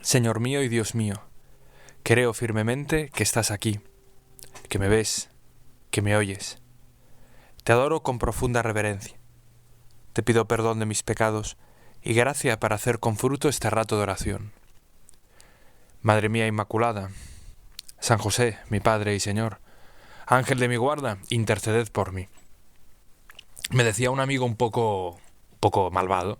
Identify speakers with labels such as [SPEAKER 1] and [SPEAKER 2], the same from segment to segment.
[SPEAKER 1] Señor mío y Dios mío, creo firmemente que estás aquí, que me ves, que me oyes. Te adoro con profunda reverencia. Te pido perdón de mis pecados y gracia para hacer con fruto este rato de oración. Madre mía Inmaculada, San José, mi Padre y Señor, Ángel de mi guarda, interceded por mí. Me decía un amigo un poco malvado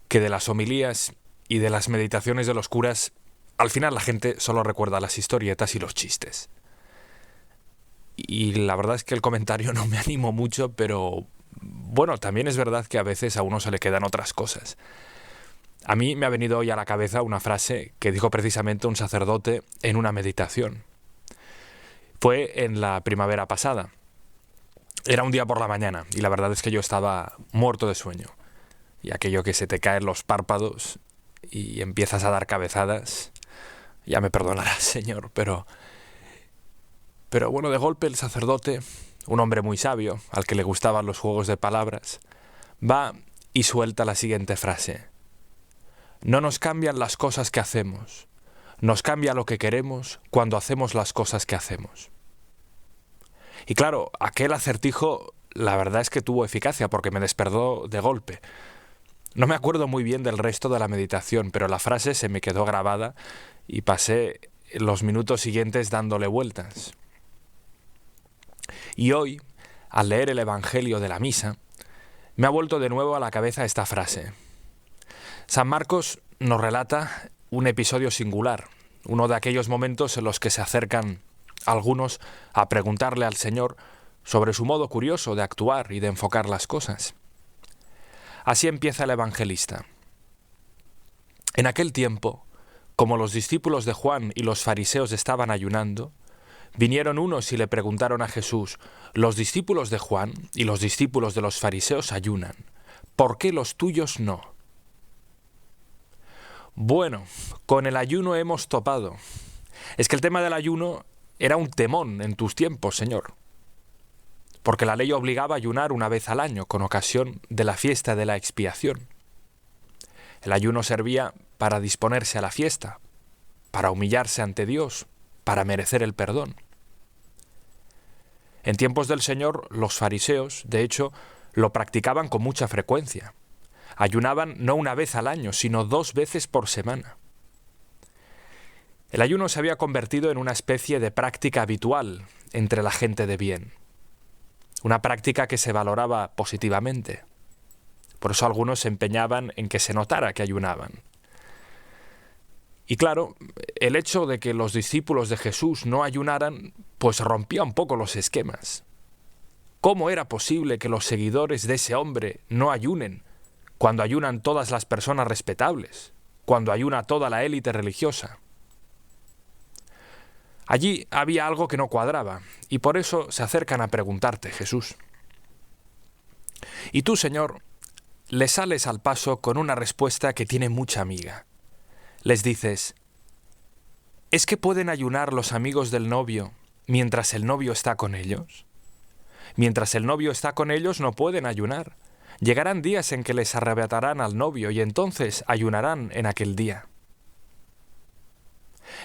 [SPEAKER 1] que de las homilías y de las meditaciones de los curas, al final la gente solo recuerda las historietas y los chistes. Y la verdad es que el comentario no me animó mucho, pero bueno, también es verdad que a veces a uno se le quedan otras cosas. A mí me ha venido hoy a la cabeza una frase que dijo precisamente un sacerdote en una meditación. Fue en la primavera pasada. Era un día por la mañana y la verdad es que yo estaba muerto de sueño. Y aquello que se te caen los párpados y empiezas a dar cabezadas, ya me perdonarás, Señor, pero bueno, de golpe el sacerdote, un hombre muy sabio, al que le gustaban los juegos de palabras, va y suelta la siguiente frase. No nos cambian las cosas que hacemos, nos cambia lo que queremos cuando hacemos las cosas que hacemos. Y claro, aquel acertijo, la verdad es que tuvo eficacia porque me despertó de golpe. No me acuerdo muy bien del resto de la meditación, pero la frase se me quedó grabada y pasé los minutos siguientes dándole vueltas. Y hoy, al leer el Evangelio de la misa, me ha vuelto de nuevo a la cabeza esta frase. San Marcos nos relata un episodio singular, uno de aquellos momentos en los que se acercan algunos a preguntarle al Señor sobre su modo curioso de actuar y de enfocar las cosas. Así empieza el evangelista. En aquel tiempo, como los discípulos de Juan y los fariseos estaban ayunando, vinieron unos y le preguntaron a Jesús, los discípulos de Juan y los discípulos de los fariseos ayunan, ¿por qué los tuyos no? Bueno, con el ayuno hemos topado. Es que el tema del ayuno era un temón en tus tiempos, Señor. Porque la ley obligaba a ayunar una vez al año, con ocasión de la fiesta de la expiación. El ayuno servía para disponerse a la fiesta, para humillarse ante Dios, para merecer el perdón. En tiempos del Señor, los fariseos, de hecho, lo practicaban con mucha frecuencia. Ayunaban no una vez al año, sino 2 veces por semana. El ayuno se había convertido en una especie de práctica habitual entre la gente de bien. Una práctica que se valoraba positivamente. Por eso algunos se empeñaban en que se notara que ayunaban. Y claro, el hecho de que los discípulos de Jesús no ayunaran, pues rompía un poco los esquemas. ¿Cómo era posible que los seguidores de ese hombre no ayunen cuando ayunan todas las personas respetables, cuando ayuna toda la élite religiosa? Allí había algo que no cuadraba, y por eso se acercan a preguntarte, Jesús. Y tú, Señor, le sales al paso con una respuesta que tiene mucha miga. Les dices, ¿es que pueden ayunar los amigos del novio mientras el novio está con ellos? Mientras el novio está con ellos no pueden ayunar. Llegarán días en que les arrebatarán al novio y entonces ayunarán en aquel día.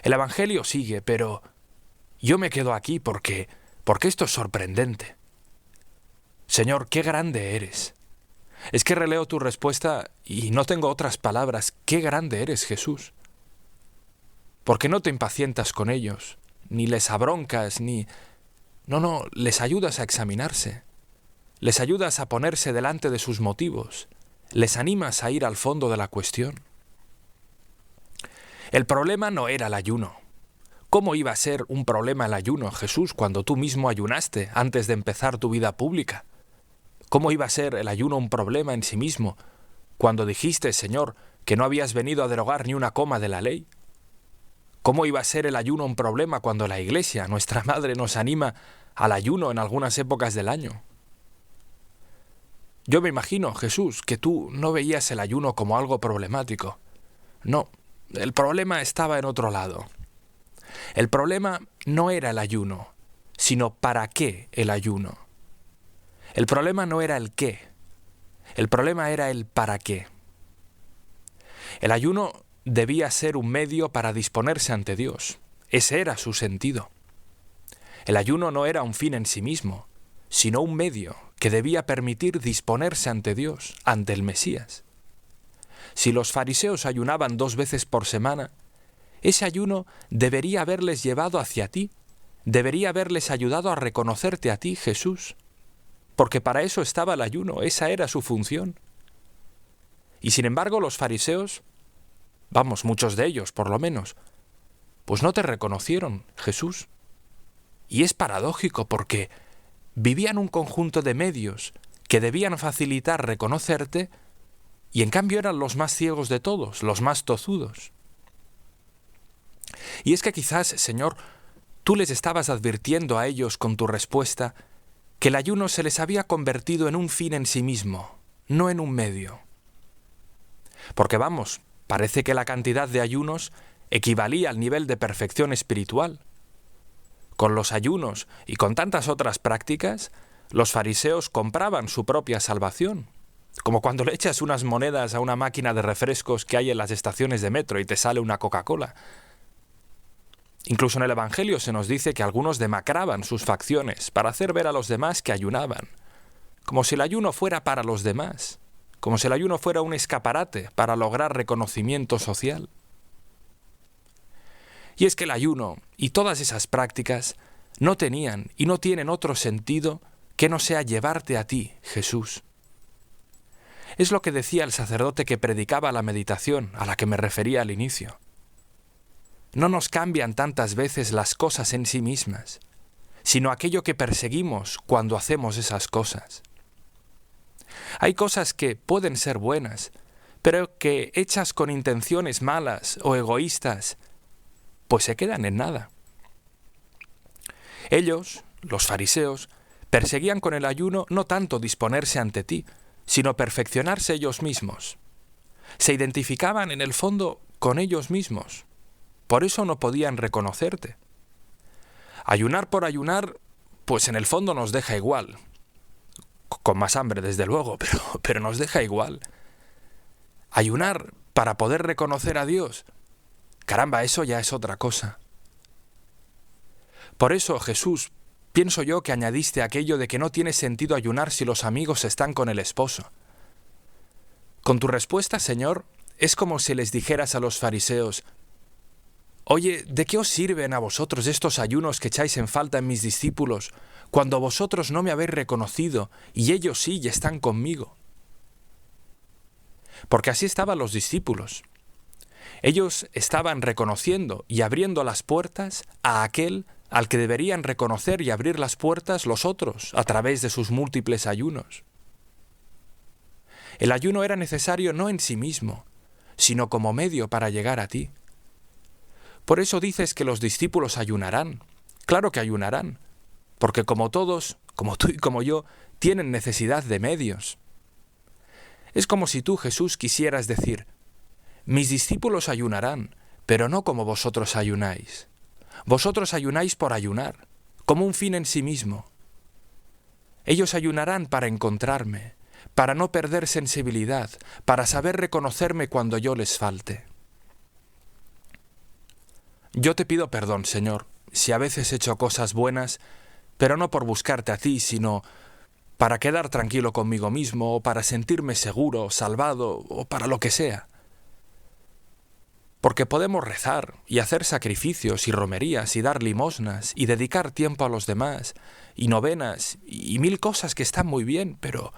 [SPEAKER 1] El Evangelio sigue, pero yo me quedo aquí porque esto es sorprendente. Señor, qué grande eres. Es que releo tu respuesta y no tengo otras palabras. Qué grande eres, Jesús. ¿Por qué no te impacientas con ellos? Ni les abroncas, No, les ayudas a examinarse. Les ayudas a ponerse delante de sus motivos. Les animas a ir al fondo de la cuestión. El problema no era el ayuno. ¿Cómo iba a ser un problema el ayuno, Jesús, cuando tú mismo ayunaste antes de empezar tu vida pública? ¿Cómo iba a ser el ayuno un problema en sí mismo, cuando dijiste, Señor, que no habías venido a derogar ni una coma de la ley? ¿Cómo iba a ser el ayuno un problema cuando la Iglesia, nuestra Madre, nos anima al ayuno en algunas épocas del año? Yo me imagino, Jesús, que tú no veías el ayuno como algo problemático. No, el problema estaba en otro lado. El problema no era el ayuno, sino para qué el ayuno. El problema no era el qué, el problema era el para qué. El ayuno debía ser un medio para disponerse ante Dios. Ese era su sentido. El ayuno no era un fin en sí mismo, sino un medio que debía permitir disponerse ante Dios, ante el Mesías. Si los fariseos ayunaban 2 veces por semana, ese ayuno debería haberles llevado hacia ti, debería haberles ayudado a reconocerte a ti, Jesús, porque para eso estaba el ayuno, esa era su función. Y sin embargo los fariseos, muchos de ellos por lo menos, pues no te reconocieron, Jesús. Y es paradójico porque vivían un conjunto de medios que debían facilitar reconocerte y en cambio eran los más ciegos de todos, los más tozudos. Y es que quizás, Señor, tú les estabas advirtiendo a ellos con tu respuesta que el ayuno se les había convertido en un fin en sí mismo, no en un medio. Porque parece que la cantidad de ayunos equivalía al nivel de perfección espiritual. Con los ayunos y con tantas otras prácticas, los fariseos compraban su propia salvación, como cuando le echas unas monedas a una máquina de refrescos que hay en las estaciones de metro y te sale una Coca-Cola. Incluso en el Evangelio se nos dice que algunos demacraban sus facciones para hacer ver a los demás que ayunaban, como si el ayuno fuera para los demás, como si el ayuno fuera un escaparate para lograr reconocimiento social. Y es que el ayuno y todas esas prácticas no tenían y no tienen otro sentido que no sea llevarte a ti, Jesús. Es lo que decía el sacerdote que predicaba la meditación a la que me refería al inicio. No nos cambian tantas veces las cosas en sí mismas, sino aquello que perseguimos cuando hacemos esas cosas. Hay cosas que pueden ser buenas, pero que hechas con intenciones malas o egoístas, pues se quedan en nada. Ellos, los fariseos, perseguían con el ayuno no tanto disponerse ante ti, sino perfeccionarse ellos mismos. Se identificaban en el fondo con ellos mismos. Por eso no podían reconocerte. Ayunar por ayunar, pues en el fondo nos deja igual. Con más hambre, desde luego, pero nos deja igual. Ayunar para poder reconocer a Dios, caramba, eso ya es otra cosa. Por eso, Jesús, pienso yo que añadiste aquello de que no tiene sentido ayunar si los amigos están con el esposo. Con tu respuesta, Señor, es como si les dijeras a los fariseos: oye, ¿de qué os sirven a vosotros estos ayunos que echáis en falta en mis discípulos, cuando vosotros no me habéis reconocido y ellos sí y están conmigo? Porque así estaban los discípulos. Ellos estaban reconociendo y abriendo las puertas a aquel al que deberían reconocer y abrir las puertas los otros a través de sus múltiples ayunos. El ayuno era necesario no en sí mismo, sino como medio para llegar a ti. Por eso dices que los discípulos ayunarán. Claro que ayunarán, porque como todos, como tú y como yo, tienen necesidad de medios. Es como si tú, Jesús, quisieras decir: mis discípulos ayunarán, pero no como vosotros ayunáis. Vosotros ayunáis por ayunar, como un fin en sí mismo. Ellos ayunarán para encontrarme, para no perder sensibilidad, para saber reconocerme cuando yo les falte. Yo te pido perdón, Señor, si a veces he hecho cosas buenas, pero no por buscarte a ti, sino para quedar tranquilo conmigo mismo, o para sentirme seguro, salvado, o para lo que sea. Porque podemos rezar y hacer sacrificios y romerías y dar limosnas y dedicar tiempo a los demás y novenas y 1000 cosas que están muy bien, pero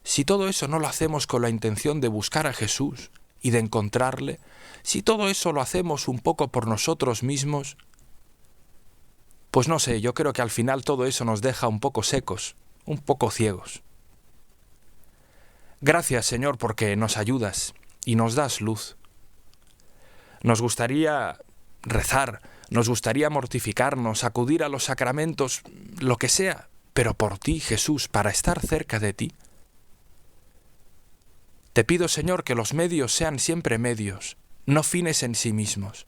[SPEAKER 1] si todo eso no lo hacemos con la intención de buscar a Jesús y de encontrarle, si todo eso lo hacemos un poco por nosotros mismos, pues no sé, yo creo que al final todo eso nos deja un poco secos, un poco ciegos. Gracias, Señor, porque nos ayudas y nos das luz. Nos gustaría rezar, nos gustaría mortificarnos, acudir a los sacramentos, lo que sea, pero por ti, Jesús, para estar cerca de ti. Te pido, Señor, que los medios sean siempre medios, no fines en sí mismos.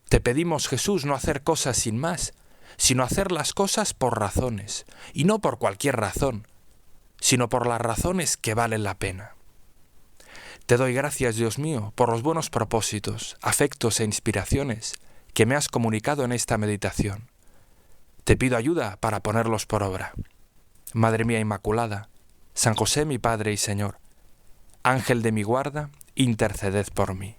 [SPEAKER 1] Te pedimos, Jesús, no hacer cosas sin más, sino hacer las cosas por razones, y no por cualquier razón, sino por las razones que valen la pena. Te doy gracias, Dios mío, por los buenos propósitos, afectos e inspiraciones que me has comunicado en esta meditación. Te pido ayuda para ponerlos por obra. Madre mía Inmaculada, San José mi Padre y Señor, Ángel de mi guarda, interceded por mí.